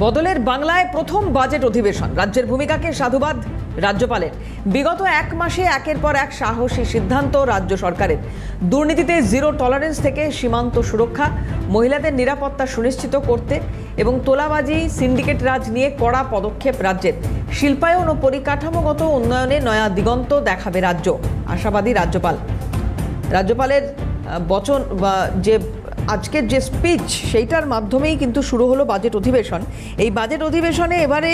বদলের বাংলায় প্রথম বাজেট অধিবেশন। রাজ্যের ভূমিকাকে সাধুবাদ রাজ্যপালের। বিগত এক মাসে একের পর এক সাহসী সিদ্ধান্ত রাজ্য সরকারের। দুর্নীতিতে জিরো টলারেন্স থেকে সীমান্ত সুরক্ষা, মহিলাদের নিরাপত্তা সুনিশ্চিত করতে এবং তোলাবাজি, সিন্ডিকেট রাজ নিয়ে কড়া পদক্ষেপ রাজ্যের। শিল্পায়ন ও পরিকাঠামোগত উন্নয়নে নয়া দিগন্ত দেখাবে রাজ্য, আশাবাদী রাজ্যপাল। রাজ্যপালের বচন বা যে আজকের যে স্পিচ, সেইটার মাধ্যমেই কিন্তু শুরু হলো বাজেট অধিবেশন। এই বাজেট অধিবেশনে এবারে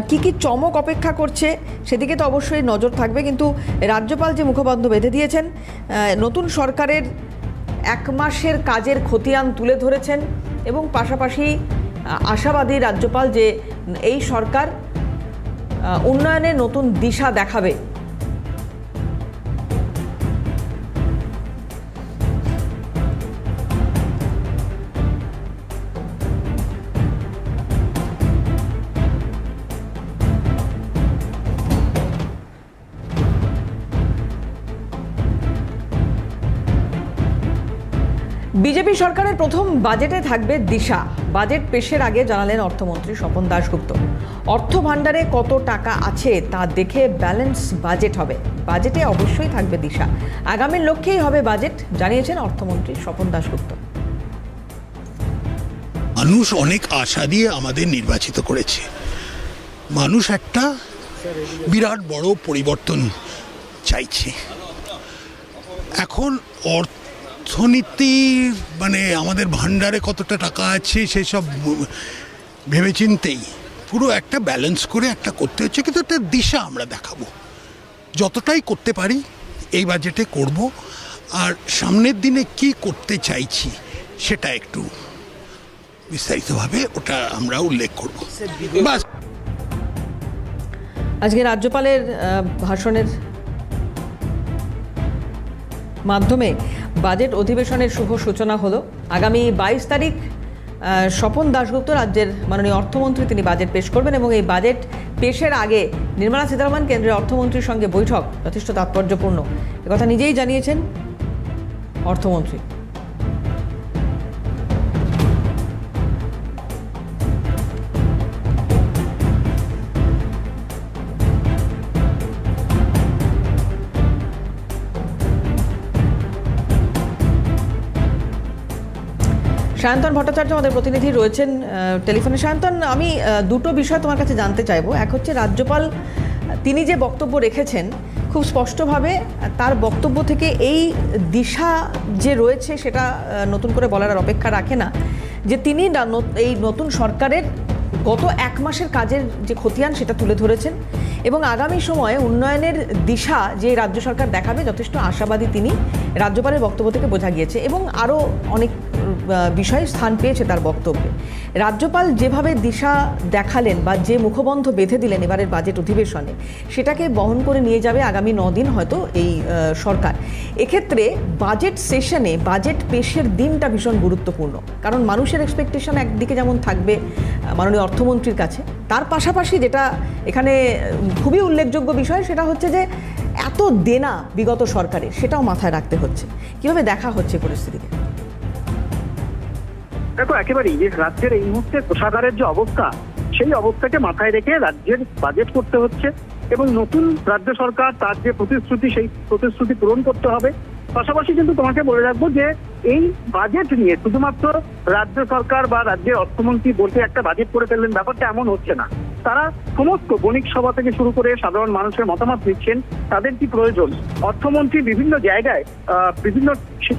কি কি চমক অপেক্ষা করছে সেদিকে তো অবশ্যই নজর থাকবে, কিন্তু রাজ্যপাল যে মুখবন্ধ বেঁধে দিয়েছেন, নতুন সরকারের এক মাসের কাজের খতিয়ান তুলে ধরেছেন এবং পাশাপাশি আশাবাদী রাজ্যপাল যে এই সরকার উন্নয়নের নতুন দিশা দেখাবে। বিজেপি সরকারের প্রথম বাজেটে থাকবে দিশা। বাজেট পেশের আগে জানালেন অর্থমন্ত্রী স্বপন দাশগুপ্ত। অর্থ ভাণ্ডারে কত টাকা আছে তা দেখে ব্যালেন্স বাজেট হবে। বাজেটে অবশ্যই থাকবে দিশা। আগামীর লক্ষ্যেই হবে বাজেট, জানিয়েছেন অর্থমন্ত্রী স্বপন দাশগুপ্ত। মানুষ অনেক আশা দিয়ে আমাদের নির্বাচিত করেছে। মানুষ একটা বিরাট বড় পরিবর্তন চাইছে। এখন অর্থনীতির আমাদের ভান্ডারে কতটা টাকা আছে সেসব ভেবেচিন্তেই পুরো একটা ব্যালেন্স করে একটা করতে হচ্ছে, কিন্তু একটা দিশা আমরা দেখাবো। যতটাই করতে পারি এই বাজেটে করব, আর সামনের দিনে কি করতে চাইছি সেটা একটু বিস্তারিতভাবে ওটা আমরা উল্লেখ করব। বাস, আজকে রাজ্যপালের ভাষণের মাধ্যমে বাজেট অধিবেশনের শুভ সূচনা হলো। আগামী 22 তারিখ স্বপন দাশগুপ্ত, রাজ্যের মাননীয় অর্থমন্ত্রী, তিনি বাজেট পেশ করবেন এবং এই বাজেট পেশের আগে নির্মলা সীতারমণ কেন্দ্রীয় অর্থমন্ত্রীর সঙ্গে বৈঠক যথেষ্ট তাৎপর্যপূর্ণ, একথা নিজেই জানিয়েছেন অর্থমন্ত্রী। সায়ন্তন ভট্টাচার্য আমাদের প্রতিনিধি রয়েছেন টেলিফোনে। সায়ন্তন, আমি দুটো বিষয় তোমার কাছে জানতে চাইবো। এক হচ্ছে রাজ্যপাল তিনি যে বক্তব্য রেখেছেন, খুব স্পষ্টভাবে তার বক্তব্য থেকে এই দিশা যে রয়েছে সেটা নতুন করে বলার আর অপেক্ষা রাখে না, যে তিনি এই নতুন সরকারের গত এক মাসের কাজের যে খতিয়ান সেটা তুলে ধরেছেন এবং আগামী সময়ে উন্নয়নের দিশা যে রাজ্য সরকার দেখাবে যথেষ্ট আশাবাদী তিনি, রাজ্যপালের বক্তব্য থেকে বোঝা গিয়েছে। এবং আরও অনেক বিষয় স্থান পেয়েছে তার বক্তব্যে। রাজ্যপাল যেভাবে দিশা দেখালেন বা যে মুখবন্ধ বেঁধে দিলেন এবারের বাজেট অধিবেশনে, সেটাকে বহন করে নিয়ে যাবে আগামী 9 দিন হয়তো এই সরকার। এক্ষেত্রে বাজেট সেশনে বাজেট পেশের দিনটা ভীষণ গুরুত্বপূর্ণ, কারণ মানুষের এক্সপেকটেশন একদিকে যেমন থাকবে মাননীয় অর্থমন্ত্রীর কাছে, তার পাশাপাশি যেটা এখানে খুবই উল্লেখযোগ্য বিষয় সেটা হচ্ছে যে এত দেনা বিগত সরকারের, সেটাও মাথায় রাখতে হচ্ছে। কিভাবে দেখা হচ্ছে পরিস্থিতিকে? দেখো, একেবারেই যে রাজ্যের এই মুহূর্তে কোষাগারের যে অবস্থা, সেই অবস্থাকে মাথায় রেখে রাজ্যের বাজেট করতে হচ্ছে এবং নতুন রাজ্য সরকার তার যে প্রতিশ্রুতি, সেই প্রতিশ্রুতি পূরণ করতে হবে। পাশাপাশি কিন্তু তোমাকে বলে রাখবো যে এই বাজেট নিয়ে শুধুমাত্র রাজ্য সরকার বা রাজ্যের অর্থমন্ত্রী বলতে একটা বাজেট করে ফেললেন, ব্যাপারটা এমন হচ্ছে না। তারা সমস্ত বণিক সভা থেকে শুরু করে সাধারণ মানুষের মতামত নিচ্ছেন, তাদের কি প্রয়োজন। অর্থমন্ত্রী বিভিন্ন জায়গায় বিভিন্ন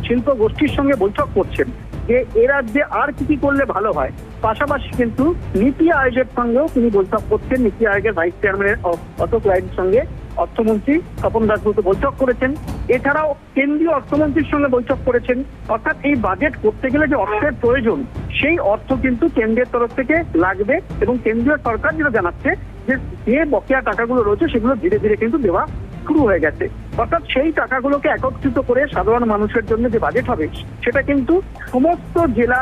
শিল্প গোষ্ঠীর সঙ্গে বৈঠক করছেন যে এ রাজ্যে আর কি করলে ভালো হয়। পাশাপাশি কিন্তু নীতি আয়োগের সঙ্গেও তিনি বৈঠক করছেন। নীতি আয়োগের ভাইস চেয়ারম্যান অশোক রায়ের সঙ্গে অর্থমন্ত্রী স্বপন দাশগুপ্ত বৈঠক করেছেন। এছাড়াও কেন্দ্রীয় অর্থমন্ত্রীর সঙ্গে বৈঠক করেছেন। অর্থাৎ এই বাজেট করতে গেলে যে অর্থের প্রয়োজন, সেই অর্থ কিন্তু কেন্দ্রের তরফ থেকে লাগবে এবং কেন্দ্রীয় সরকার যেটা জানাচ্ছে যে বকেয়া টাকাগুলো রয়েছে সেগুলো ধীরে ধীরে কিন্তু দেওয়া শুরু হয়ে গেছে। অর্থাৎ সেই টাকাগুলোকে একত্রিত করে সাধারণ মানুষের জন্য যে বাজেট হবে, সেটা কিন্তু সমস্ত জেলা,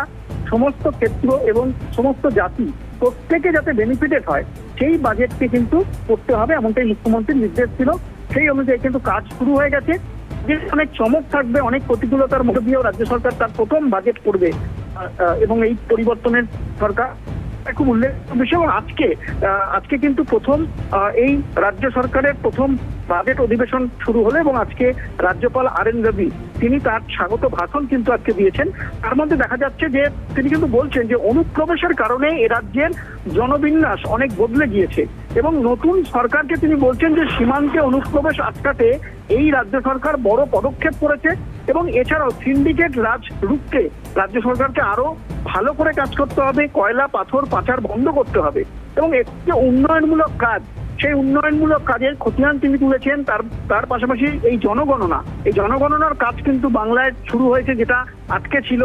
সমস্ত ক্ষেত্র এবং সমস্ত জাতি প্রত্যেকে যাতে বেনিফিটেড হয়, সেই বাজেটকে কিন্তু করতে হবে, এমনটাই মুখ্যমন্ত্রীর নির্দেশ ছিল। সেই অনুযায়ী কিন্তু কাজ শুরু হয়ে গেছে। যে অনেক চমক থাকবে, অনেক প্রতিকূলতার মধ্যে দিয়েও রাজ্য সরকার তার প্রথম বাজেট করবে এবং এই পরিবর্তনের সরকার খুব উল্লেখযোগ্য বিষয়। এবং আজকে কিন্তু প্রথম এই রাজ্য সরকারের প্রথম বাজেট অধিবেশন শুরু হলো এবং আজকে রাজ্যপাল RN রবি তিনি তার স্বাগত ভাষণ কিন্তু আজকে দিয়েছেন। তার মধ্যে দেখা যাচ্ছে যে তিনি কিন্তু বলছেন যে অনুপ্রবেশের কারণে এ রাজ্যের জনবিন্যাস অনেক বদলে গিয়েছে এবং নতুন সরকারকে তিনি বলছেন যে সীমান্তে অনুপ্রবেশ আটকাতে এই রাজ্য সরকার বড় পদক্ষেপ করেছে এবং এছাড়াও সিন্ডিকেট রাজ রুখতে রাজ্য সরকারকে আরো ভালো করে কাজ করতে হবে, কয়লা পাথর পাচার বন্ধ করতে হবে এবং একটি উন্নয়নমূলক কাজ, সেই উন্নয়নমূলক কাজের খতিয়ান তিনি তুলেছেন। তার পাশাপাশি এই জনগণনার কাজ কিন্তু বাংলায় শুরু হয়েছে, যেটা আজকে ছিল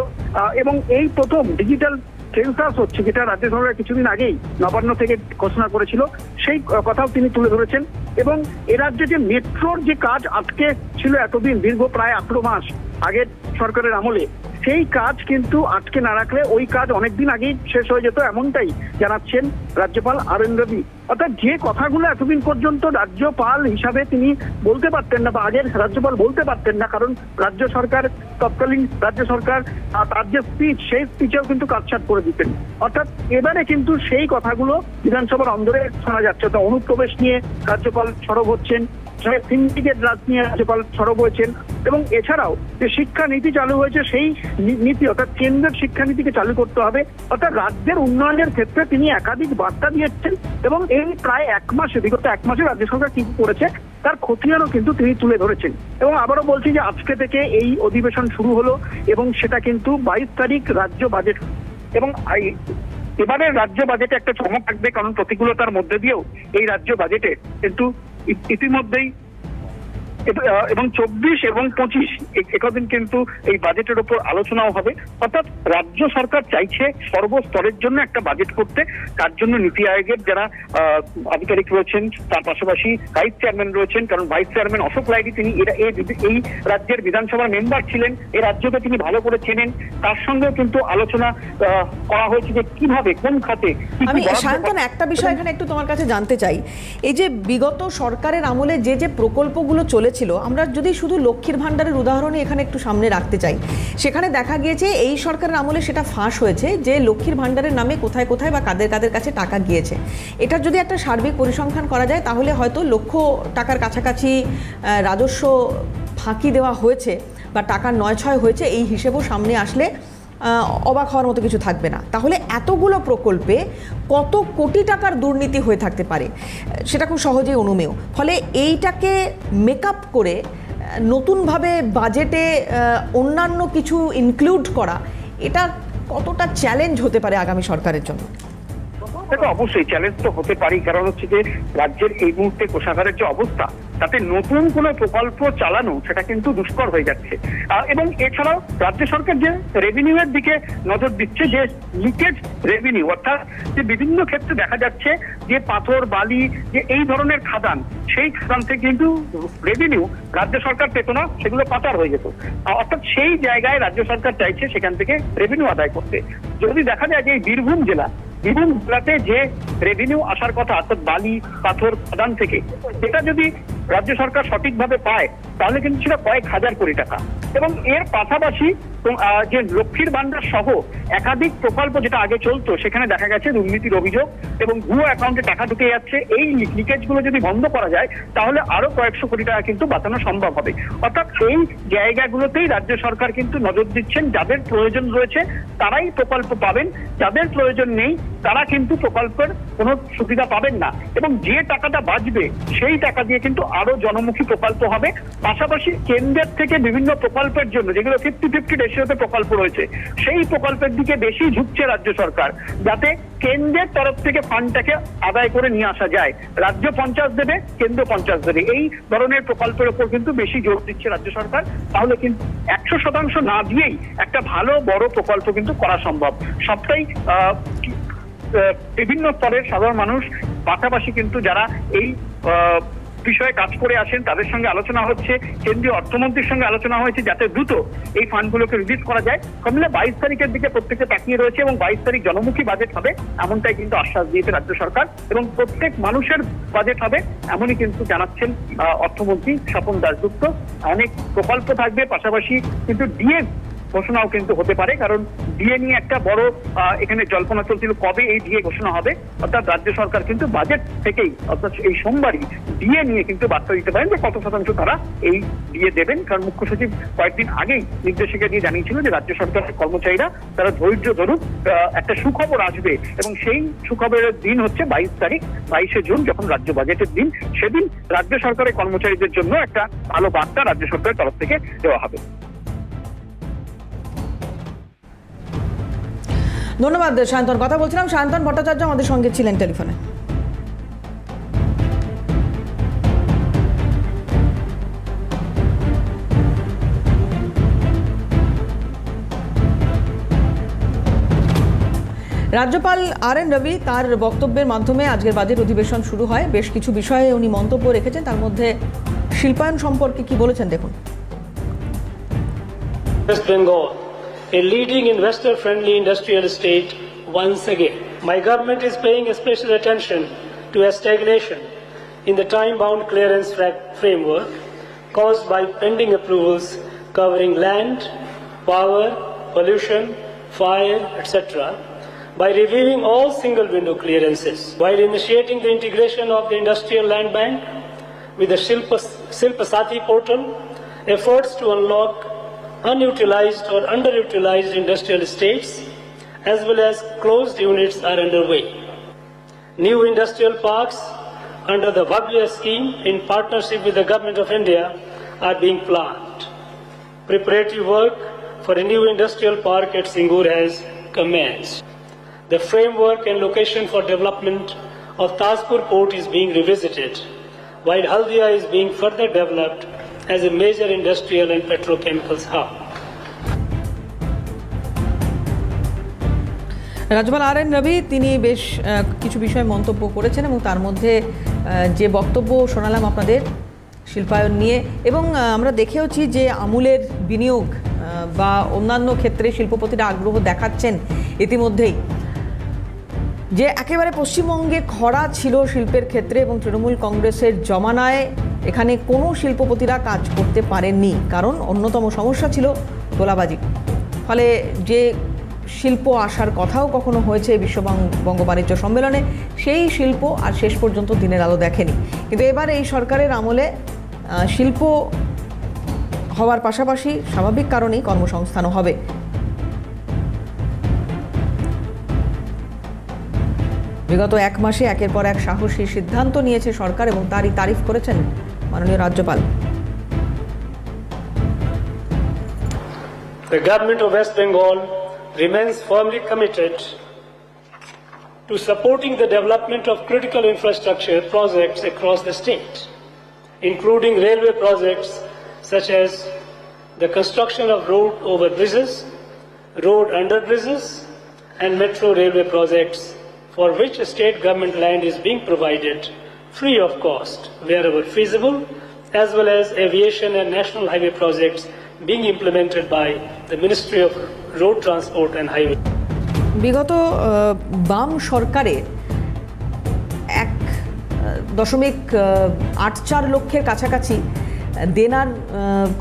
এবং এই প্রথম ডিজিটাল সেন্সাস হচ্ছে, যেটা রাজ্য সরকার কিছুদিন আগেই নবান্ন থেকে ঘোষণা করেছিল, সেই কথাও তিনি তুলে ধরেছেন। এবং এ রাজ্যে যে মেট্রোর যে কাজ আজকে ছিল এতদিন, দীর্ঘ প্রায় 18 মাস আগের সরকারের আমলে, সেই কাজ কিন্তু আটকে না রাখলে ওই কাজ অনেকদিন আগেই শেষ হয়ে যেত, এমনটাই জানাচ্ছেন রাজ্যপাল RN রবি। অর্থাৎ যে কথাগুলো এতদিন পর্যন্ত রাজ্যপাল হিসাবে তিনি বলতে পারতেন না বা আগের রাজ্যপাল বলতে পারতেন না, কারণ রাজ্য সরকার তৎকালীন রাজ্য সরকার তার যে স্পিচ, সেই স্পিচেও কিন্তু কাটছাট করে দিতেন। অর্থাৎ এবারে কিন্তু সেই কথাগুলো বিধানসভার অন্দরে শোনা যাচ্ছে। তো অনুপ্রবেশ নিয়ে রাজ্যপাল সরব হচ্ছেন, সিন্ডিকেট রাজ নিয়ে রাজ্যপাল সরব হয়েছেন এবং এছাড়াও যে শিক্ষানীতি চালু হয়েছে, সেই নীতি অর্থাৎ কেন্দ্রের শিক্ষানীতিকে চালু করতে হবে, অর্থাৎ রাজ্যের উন্নয়নের ক্ষেত্রে তিনি একাধিক বার্তা দিয়েছেন এবং এই প্রায় বিগত এক মাসে রাজ্য সরকার কি করেছে তার খতিয়ানও কিন্তু তিনি তুলে ধরেছেন। এবং আবারও বলছি যে আজকে থেকে এই অধিবেশন শুরু হলো এবং সেটা কিন্তু 22 তারিখ রাজ্য বাজেট এবং এবারে রাজ্য বাজেটে একটা চমক থাকবে, কারণ প্রতিকূলতার মধ্যে দিয়েও এই রাজ্য বাজেটে কিন্তু ইতিমধ্যেই এবং 24 এবং 25 একদিন কিন্তু এই বাজেটের উপর আলোচনাও হবে। অর্থাৎ রাজ্য সরকার চাইছে সর্বস্তরের জন্য একটা বাজেট করতে, তার জন্য নীতি আয়োগের যারা আধিকারিক রয়েছেন, তার পাশাপাশি ভাইস চেয়ারম্যান রয়েছেন, কারণ ভাইস চেয়ারম্যান অশোক লাইডি তিনি এই রাজ্যের বিধানসভার মেম্বার ছিলেন, এই রাজ্যকে তিনি ভালো করে চেনেন, তার সঙ্গেও কিন্তু আলোচনা করা হয়েছে যে কিভাবে কোন খাতে। আমি সায়ন্তন একটা বিষয় এখানে একটু তোমার কাছে জানতে চাই, এই যে বিগত সরকারের আমলে যে প্রকল্পগুলো চলেছিল, আমরা যদি শুধু লক্ষ্মীর ভান্ডারের উদাহরণই এখানে একটু সামনে রাখতে চাই, সেখানে দেখা গিয়েছে এই সরকারের আমলে সেটা ফাঁস হয়েছে যে লক্ষ্মীর ভান্ডারের নামে কোথায় কোথায় বা কাদের কাছে টাকা গিয়েছে। এটার যদি একটা সার্বিক পরিসংখ্যান করা যায় তাহলে হয়তো লক্ষ টাকার কাছাকাছি রাজস্ব ফাঁকি দেওয়া হয়েছে বা টাকার নয়ছয় হয়েছে, এই হিসেবেও সামনে আসলে অবাক হওয়ার মতো কিছু থাকবে না। তাহলে এতগুলো প্রকল্পে কত কোটি টাকার দুর্নীতি হয়ে থাকতে পারে সেটা খুব সহজেই অনুমেয়। ফলে এইটাকে মেকআপ করে নতুনভাবে বাজেটে অন্যান্য কিছু ইনক্লুড করা, এটা কতটা চ্যালেঞ্জ হতে পারে আগামী সরকারের জন্য? দেখো, অবশ্যই চ্যালেঞ্জ তো হতে পারি, কারণ হচ্ছে যে রাজ্যের এই মুহূর্তে কোষাগারের যে অবস্থা, তাতে নতুন কোনো প্রকল্প চালানো সেটা কিন্তু দুষ্কর হয়ে যাচ্ছে। এবং এছাড়াও রাজ্য সরকার যে রেভিনিউ এর দিকে নজর দিচ্ছে, যে লিকেজ রেভিনিউ, অর্থাৎ যে বিভিন্ন ক্ষেত্রে দেখা যাচ্ছে যে পাথর বালি যে এই ধরনের খাদান, সেই খাদান থেকে কিন্তু রেভিনিউ রাজ্য সরকার পেত না, সেগুলো পাচার হয়ে যেত। অর্থাৎ সেই জায়গায় রাজ্য সরকার চাইছে সেখান থেকে রেভিনিউ আদায় করতে। যদি দেখা যায় যে বীরভূম জেলাতে যে রেভিনিউ আসার কথা, অর্থাৎ বালি পাথর খাদান থেকে, সেটা যদি রাজ্য সরকার সঠিকভাবে পায় তাহলে কিন্তু সেটা কয়েক হাজার কোটি টাকা। এবং এর পাশাপাশি যে লক্ষ্মীর ভান্ডার সহ একাধিক প্রকল্প যেটা আগে চলতো, সেখানে দেখা গেছে দুর্নীতির অভিযোগ এবং ভুয়ো অ্যাকাউন্টে টাকা ঢুকে যাচ্ছে। এই লিকেজগুলো যদি বন্ধ করা যায় তাহলে আরো কয়েকশো কোটি টাকা কিন্তু বাঁচানো সম্ভব হবে। অর্থাৎ এই জায়গাগুলোতেই রাজ্য সরকার কিন্তু নজর দিচ্ছেন, যাদের প্রয়োজন রয়েছে তারাই প্রকল্প পাবেন, যাদের প্রয়োজন নেই তারা কিন্তু প্রকল্পের কোনো সুবিধা পাবেন না। এবং যে টাকাটা বাঁচবে সেই টাকা দিয়ে কিন্তু আরো জনমুখী প্রকল্প হবে। পাশাপাশি কেন্দ্রের থেকে বিভিন্ন প্রকল্পের জন্য, যেগুলো 50-50 রেশিওতে প্রকল্প রয়েছে, সেই প্রকল্পের দিকে বেশি ঝুঁকছে রাজ্য সরকার, যাতে কেন্দ্রের তরফ থেকে ফান্ডটাকে আদায় করে নিয়ে আসা যায়। রাজ্য 50 দেবে, কেন্দ্র 50 দেবে, এই ধরনের প্রকল্পের উপর কিন্তু বেশি জোর দিচ্ছে রাজ্য সরকার। তাহলে কিন্তু 100% না দিয়েই একটা ভালো বড় প্রকল্প কিন্তু করা সম্ভব। সবটাই বিভিন্ন স্তরের সাধারণ মানুষ, পাশাপাশি কিন্তু যারা এই বিষয়ে কাজ করে আসেন তাদের সঙ্গে আলোচনা হচ্ছে, কেন্দ্রীয় অর্থমন্ত্রীর সঙ্গে আলোচনা হয়েছে, যাতে দ্রুত এই ফান্ডগুলোকে রিলিজ করা যায়। সব মিলে 22 তারিখের দিকে প্রত্যেকে তাকিয়ে রয়েছে এবং 22 তারিখ জনমুখী বাজেট হবে এমনটাই কিন্তু আশ্বাস দিয়েছে রাজ্য সরকার, এবং প্রত্যেক মানুষের বাজেট হবে এমনই কিন্তু জানাচ্ছেন অর্থমন্ত্রী স্বপন দাশগুপ্ত। অনেক প্রকল্প থাকবে, পাশাপাশি কিন্তু ডিএ ঘোষণাও কিন্তু হতে পারে, কারণ ডিএ নিয়ে একটা বড় এখানে জল্পনা চলছিল কবে এই ডিএ ঘোষণা হবে। অর্থাৎ রাজ্য সরকার কিন্তু বাজেট থেকেই অর্থাৎ এই সোমবারই ডিএ নিয়ে কিন্তু বার্তা দিতে পারেন যে কত শতাংশ তারা এই ডিএ দেবেন। কারণ মুখ্য সচিব কয়েকদিন আগেই নির্দেশিকা দিয়ে জানিয়েছিল যে রাজ্য সরকারের কর্মচারীরা তারা ধৈর্য ধরুন, একটা সুখবর আসবে, এবং সেই সুখবরের দিন হচ্ছে 22 জুন, যখন রাজ্য বাজেটের দিন। সেদিন রাজ্য সরকারের কর্মচারীদের জন্য একটা ভালো বার্তা রাজ্য সরকারের তরফ থেকে দেওয়া হবে। ধন্যবাদ সায়ন্তন। কথা বলছিলাম, সায়ন্তন ভট্টাচার্য আমাদের সঙ্গে ছিলেন টেলিফোনে। রাজ্যপাল আর.এন. রবি তার বক্তব্যের মাধ্যমে আজকের বাজেট অধিবেশন শুরু হয়। বেশ কিছু বিষয়ে উনি মন্তব্য রেখেছেন, তার মধ্যে শিল্পায়ন সম্পর্কে কি বলেছেন দেখুন। West Bengal, a leading investor-friendly industrial state once again. My government is paying special attention to a stagnation in the time-bound clearance framework caused by pending approvals covering land, power, pollution, fire, etc., by reviewing all single-window clearances, while initiating the integration of the Industrial Land Bank with the Shilpa Sathi portal. Efforts to unlock unutilized or underutilized industrial estates as well as closed units are underway. New industrial parks under the Bhavya scheme in partnership with the Government of India are being planned. Preparatory work for a new industrial park at Singur has commenced. The framework and location for development of Tajpur port is being revisited, while Haldia is being further developed as a major industrial and petrochemicals hub. রাজ্যপাল আর.এন. রবি তিনি বেশ কিছু বিষয়ে মন্তব্য করেছেন, এবং তার মধ্যে যে বক্তব্য শোনালাম আপনাদের শিল্পায়ন নিয়ে, এবং আমরা দেখেওছি যে আমূলের বিনিয়োগ বা অন্যান্য ক্ষেত্রে শিল্পপতিরা আগ্রহ দেখাচ্ছেন ইতিমধ্যেই। যে একেবারে পশ্চিমবঙ্গে খরা ছিল শিল্পের ক্ষেত্রে, এবং তৃণমূল কংগ্রেসের জমানায় এখানে কোনো শিল্পপতিরা কাজ করতে পারেননি, কারণ অন্যতম সমস্যা ছিল তোলাবাজি। ফলে যে শিল্প আসার কথাও কখনো হয়েছে বিশ্ববঙ্গ বাণিজ্য সম্মেলনে, সেই শিল্প আর শেষ পর্যন্ত দিনের আলো দেখেনি। কিন্তু এবার এই সরকারের আমলে শিল্প হওয়ার পাশাপাশি স্বাভাবিক কারণেই কর্মসংস্থানও হবে। বিগত এক মাসে একের পর এক সাহসী সিদ্ধান্ত নিয়েছে সরকার, এবং তারই তারিফ করেছেন মাননীয় রাজ্যপাল। The government of West Bengal remains firmly committed to supporting the development of critical infrastructure projects across the state, including railway projects such as the construction of road over bridges, road under bridges, and metro railway projects, for which state government land is being provided free of cost wherever feasible, as well as aviation and national highway projects being implemented by the Ministry of Road Transport and Highway. বিগত বাম সরকারের 1.84 লক্ষের কাছাকাছি দেনার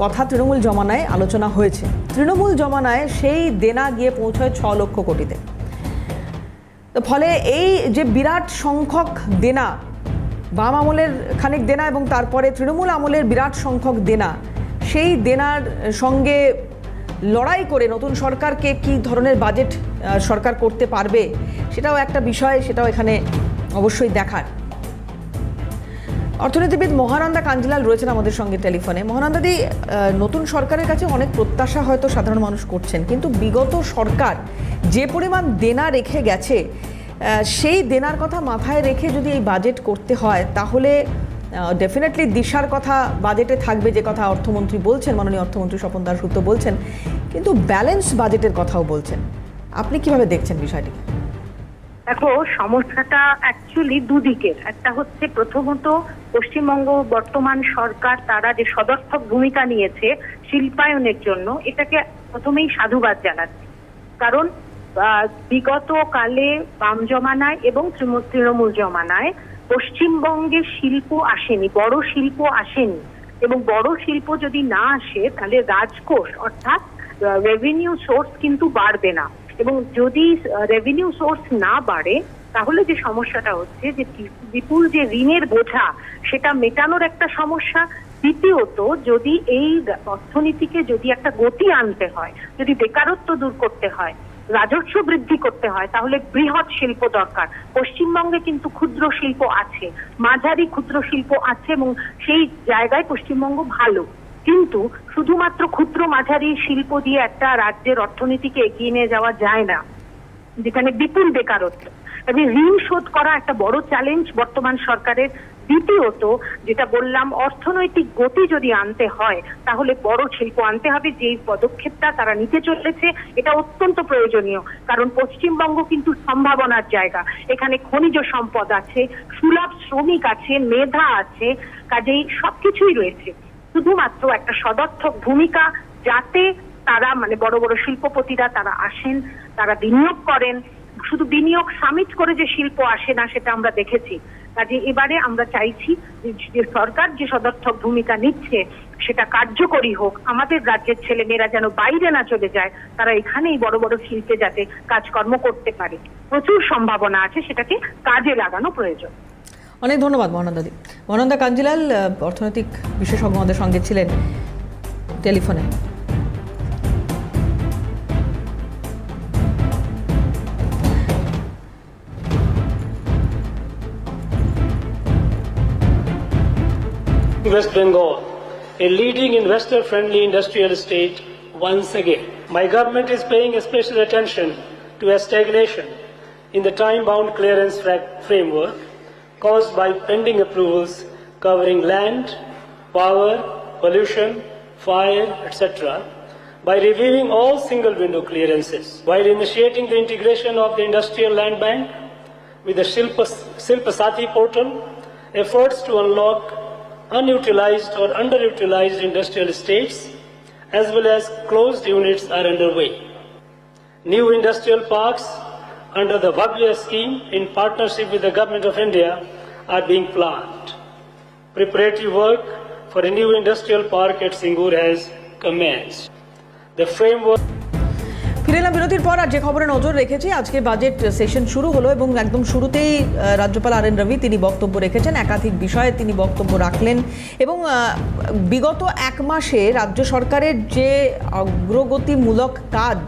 কথা তৃণমূল জমানায় আলোচনা হয়েছে। তৃণমূল জমানায় সেই দেনা গিয়ে পৌঁছয় 6 লক্ষ কোটিতে। ফলে এই যে বিরাট সংখ্যক দেনা, বাম আমলের খানিক দেনা এবং তারপরে তৃণমূল আমলের বিরাট সংখ্যক দেনা, সেই দেনার সঙ্গে লড়াই করে নতুন সরকারকে কী ধরনের বাজেট সরকার করতে পারবে, সেটাও একটা বিষয়, সেটাও এখানে অবশ্যই দেখার। অর্থনীতিবিদ মহানন্দা কাঞ্জিলাল রয়েছেন আমাদের সঙ্গে টেলিফোনে। মহানন্দাদি, নতুন সরকারের কাছে অনেক প্রত্যাশা হয়তো সাধারণ মানুষ করছেন, কিন্তু বিগত সরকার যে পরিমাণ দেনা রেখে গেছে, সেই দেনার কথা মাথায় রেখে যদি এই বাজেট করতে হয়, তাহলে ডেফিনেটলি দিশার কথা বাজেটে থাকবে, যে কথা অর্থমন্ত্রী বলছেন, মাননীয় অর্থমন্ত্রী স্বপন দাশগুপ্ত বলছেন, কিন্তু ব্যালেন্স বাজেটের কথাও বলছেন। আপনি কিভাবে দেখছেন বিষয়টি? দেখো, সমস্যাটা অ্যাকচুয়ালি দুদিকের। একটা হচ্ছে প্রথমত পশ্চিমবঙ্গ বর্তমান সরকার তারা যে সদর্থক ভূমিকা নিয়েছে শিল্পায়নের জন্য, এটাকে প্রথমেই সাধুবাদ জানাচ্ছি। কারণ বিগত কালে বাম জমানায় এবং তৃণমূল জমানায় পশ্চিমবঙ্গে শিল্প আসেনি, বড় শিল্প আসেনি, এবং বড় শিল্প যদি না আসে তাহলে রাজকোষ অর্থাৎ রেভিনিউ সোর্স কিন্তু বাড়বে না, এবং যদি রেভিনিউ সোর্স না বাড়ে তাহলে যে সমস্যাটা হচ্ছে যে বিপুল যে ঋণের বোঝা সেটা মেটানোর একটা সমস্যা। দ্বিতীয়ত, যদি এই অর্থনীতিকে যদি একটা গতি আনতে হয়, যদি বেকারত্ব দূর করতে হয়, রাজস্ব বৃদ্ধি করতে হয়, তাহলে বৃহৎ শিল্প দরকার। পশ্চিমবঙ্গে কিন্তু ক্ষুদ্র শিল্প আছে, মাঝারি ক্ষুদ্র শিল্প আছে, এবং সেই জায়গায় পশ্চিমবঙ্গ ভালো। কিন্তু শুধুমাত্র ক্ষুদ্র মাঝারি শিল্প দিয়ে একটা রাজ্যের অর্থনীতিকে এগিয়ে নিয়ে যাওয়া যায় না, যেখানে বিপুল বেকারত্ব। তবে ঋণ শোধ করা একটা বড় চ্যালেঞ্জ বর্তমান সরকারের। দ্বিতীয়ত, যেটা বললাম, অর্থনৈতিক গতি যদি আনতে হয় তাহলে বড় শিল্প আনতে হবে। যে পদক্ষেপটা তারা নিতে চলেছে এটা অত্যন্ত প্রয়োজনীয়, কারণ পশ্চিমবঙ্গ কিন্তু সম্ভাবনার জায়গা। এখানে খনিজ সম্পদ আছে, সুলভ শ্রমিক আছে, মেধা আছে, কাজেই সবকিছুই রয়েছে। শুধুমাত্র একটা সদর্থক ভূমিকা, যাতে তারা বড় বড় শিল্পপতিরা তারা আসেন, তারা বিনিয়োগ করেন। শুধু বিনিয়োগ সামিট করে যে শিল্প আসে না সেটা আমরা দেখেছি। কাজে এবারে আমরা চাইছি যে সরকার যে সদর্থক ভূমিকা নিচ্ছে সেটা কার্যকরী হোক। আমাদের রাজ্যের ছেলে মেয়েরা যেন বাইরে না চলে যায়, তারা এখানেই বড় বড় শিল্পে যাতে কাজকর্ম করতে পারে। প্রচুর সম্ভাবনা আছে, সেটাকে কাজে লাগানো প্রয়োজন। অনেক ধন্যবাদ মহানন্দা দি। মহানন্দা কাঞ্জিলাল অর্থনৈতিক বিশেষজ্ঞ আমাদের সঙ্গে ছিলেন টেলিফোনে। West Bengal, a leading investor-friendly industrial state once again. My government is paying special attention to a stagnation in the time-bound clearance framework caused by pending approvals covering land, power, pollution, fire, etc., by reviewing all single-window clearances, while initiating the integration of the Industrial Land Bank with the Shilpa Sati portal. Efforts to unlock unutilized or underutilized industrial estates as well as closed units are underway. New industrial parks under the Bhavya scheme in partnership with the Government of India are being planned. Preparatory work for a new industrial park at Singur has commenced. The framework ফিরে এলাম বিরতির পর। আর যে খবরে নজর রেখেছি, আজকে budget session শুরু হলো এবং একদম শুরুতেই রাজ্যপাল আর এন রবি তিনি বক্তব্য রেখেছেন। একাধিক বিষয়ে তিনি বক্তব্য রাখলেন এবং বিগত এক মাসে রাজ্য সরকারের যে অগ্রগতিমূলক কাজ,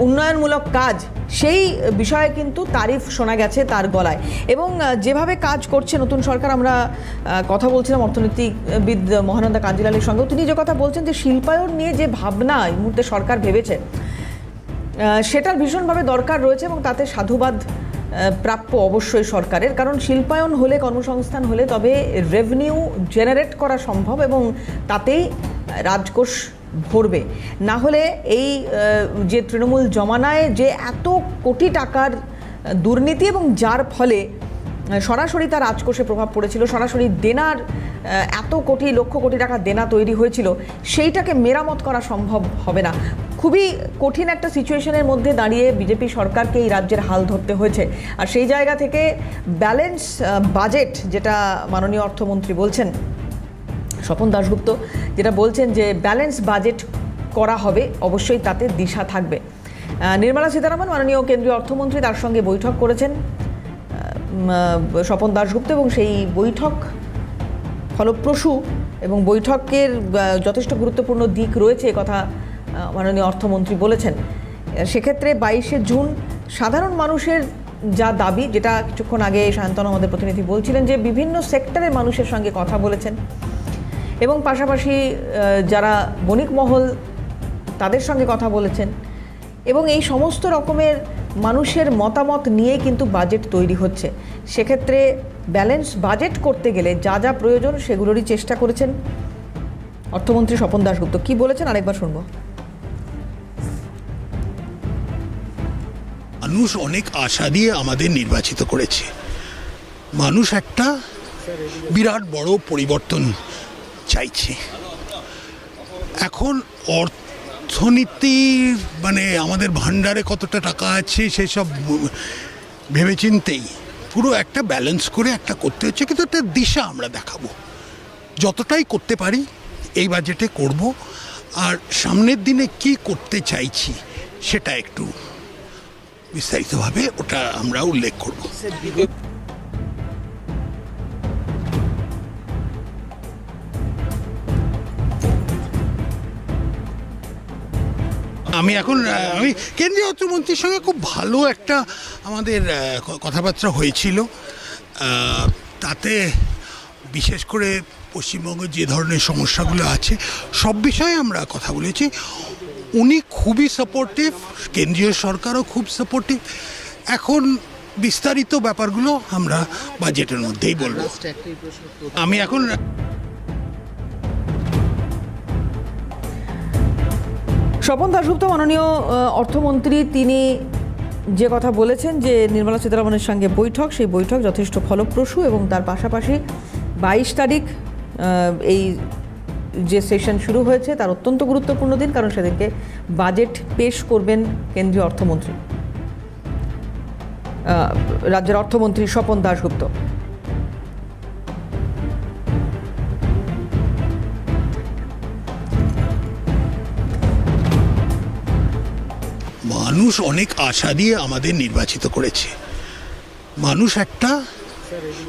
উন্নয়নমূলক কাজ, সেই বিষয়ে কিন্তু তারিফ শোনা গেছে তার গলায়। এবং যেভাবে কাজ করছে নতুন সরকার, আমরা কথা বলছিলাম অর্থনীতিবিদ মহানন্দা কাঞ্জিলালের সঙ্গেও, তিনি যে কথা বলছেন যে শিল্পায়ন নিয়ে যে ভাবনা এই মুহূর্তে সরকার ভেবেছে সেটার ভীষণভাবে দরকার রয়েছে এবং তাতে সাধুবাদ প্রাপ্য অবশ্যই সরকারের। কারণ শিল্পায়ন হলে, কর্মসংস্থান হলে তবে রেভিনিউ জেনারেট করা সম্ভব এবং তাতেই রাজকোষ ভরবে। না হলে এই যে তৃণমূল জমানায় যে এত কোটি টাকার দুর্নীতি এবং যার ফলে সরাসরি তার রাজকোষে প্রভাব পড়েছিল, সরাসরি দেনার এত কোটি লক্ষ কোটি টাকা দেনা তৈরি হয়েছিল, সেইটাকে মেরামত করা সম্ভব হবে না। খুবই কঠিন একটা সিচুয়েশনের মধ্যে দাঁড়িয়ে বিজেপি সরকারকে এই রাজ্যের হাল ধরতে হয়েছে। আর সেই জায়গা থেকে ব্যালেন্স বাজেট, যেটা মাননীয় অর্থমন্ত্রী বলছেন স্বপন দাশগুপ্ত, যেটা বলছেন যে ব্যালেন্স বাজেট করা হবে, অবশ্যই তাতে দিশা থাকবে। নির্মলা সীতারামন মাননীয় কেন্দ্রীয় অর্থমন্ত্রী, তার সঙ্গে বৈঠক করেছেন স্বপন দাশগুপ্ত এবং সেই বৈঠক ফলপ্রসূ এবং বৈঠকের যথেষ্ট গুরুত্বপূর্ণ দিক রয়েছে কথা মাননীয় অর্থমন্ত্রী বলেছেন। সেক্ষেত্রে 22শে জুন সাধারণ মানুষের যা দাবি, যেটা কিছুক্ষণ আগে সায়ন্তন আমাদের প্রতিনিধি বলছিলেন, যে বিভিন্ন সেক্টরের মানুষের সঙ্গে কথা বলেছেন এবং পাশাপাশি যারা বণিক মহল তাদের সঙ্গে কথা বলেছেন এবং এই সমস্ত রকমের মানুষের মতামত নিয়ে কিন্তু বাজেট তৈরি হচ্ছে। সেক্ষেত্রে ব্যালেন্স বাজেট করতে গেলে যা যা প্রয়োজন সেগুলোরই চেষ্টা করেছেন অর্থমন্ত্রী স্বপন দাশগুপ্ত। কি বলেছেন আরেকবার শুনবো। মানুষ অনেক আশা দিয়ে আমাদের নির্বাচিত করেছে। মানুষ একটা বিরাট বড় পরিবর্তন চাইছে। এখন অর্থনীতির আমাদের ভান্ডারে কতটা টাকা আছে সেসব ভেবেচিন্তেই পুরো একটা ব্যালেন্স করে একটা করতে হচ্ছে, কিন্তু একটা দিশা আমরা দেখাবো। যতটাই করতে পারি এই বাজেটে করব। আর সামনের দিনে কি করতে চাইছি সেটা একটু বিস্তারিতভাবে ওটা আমরা উল্লেখ করব। আমি কেন্দ্রীয় অর্থমন্ত্রীর সঙ্গে খুব ভালো একটা আমাদের কথাবার্তা হয়েছিল। তাতে বিশেষ করে পশ্চিমবঙ্গে যে ধরনের সমস্যাগুলো আছে সব বিষয়ে আমরা কথা বলেছি। উনি খুবই সাপোর্টিভ, কেন্দ্রীয় সরকারও খুব সাপোর্টিভ। এখন বিস্তারিত ব্যাপারগুলো আমরা বাজেটের মধ্যেই বলবো। আমি এখন স্বপন দাশগুপ্ত, মাননীয় অর্থমন্ত্রী, তিনি যে কথা বলেছেন যে নির্মলা সীতারামনের সঙ্গে বৈঠক, সেই বৈঠক যথেষ্ট ফলপ্রসূ এবং তার পাশাপাশি 22 তারিখ এই যে সেশন শুরু হয়েছে তার অত্যন্ত গুরুত্বপূর্ণ দিন, কারণ সেদিনকে বাজেট পেশ করবেন কেন্দ্রীয় অর্থমন্ত্রী, রাজ্যের অর্থমন্ত্রী স্বপন দাশগুপ্ত। মানুষ অনেক আশা দিয়ে আমাদের নির্বাচিত করেছে। মানুষ একটা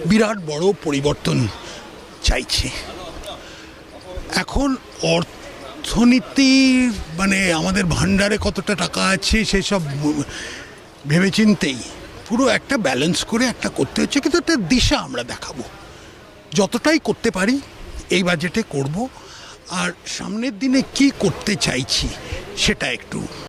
বিরাট বড় পরিবর্তন চাইছে। এখন অর্থনীতির আমাদের ভান্ডারে কতটা টাকা আছে সেসব ভেবেচিন্তেই পুরো একটা ব্যালেন্স করে একটা করতে হচ্ছে, কিন্তু একটা দিশা আমরা দেখাবো। যতটাই করতে পারি এই বাজেটে করব, আর সামনের দিনে কি করতে চাইছি সেটা একটু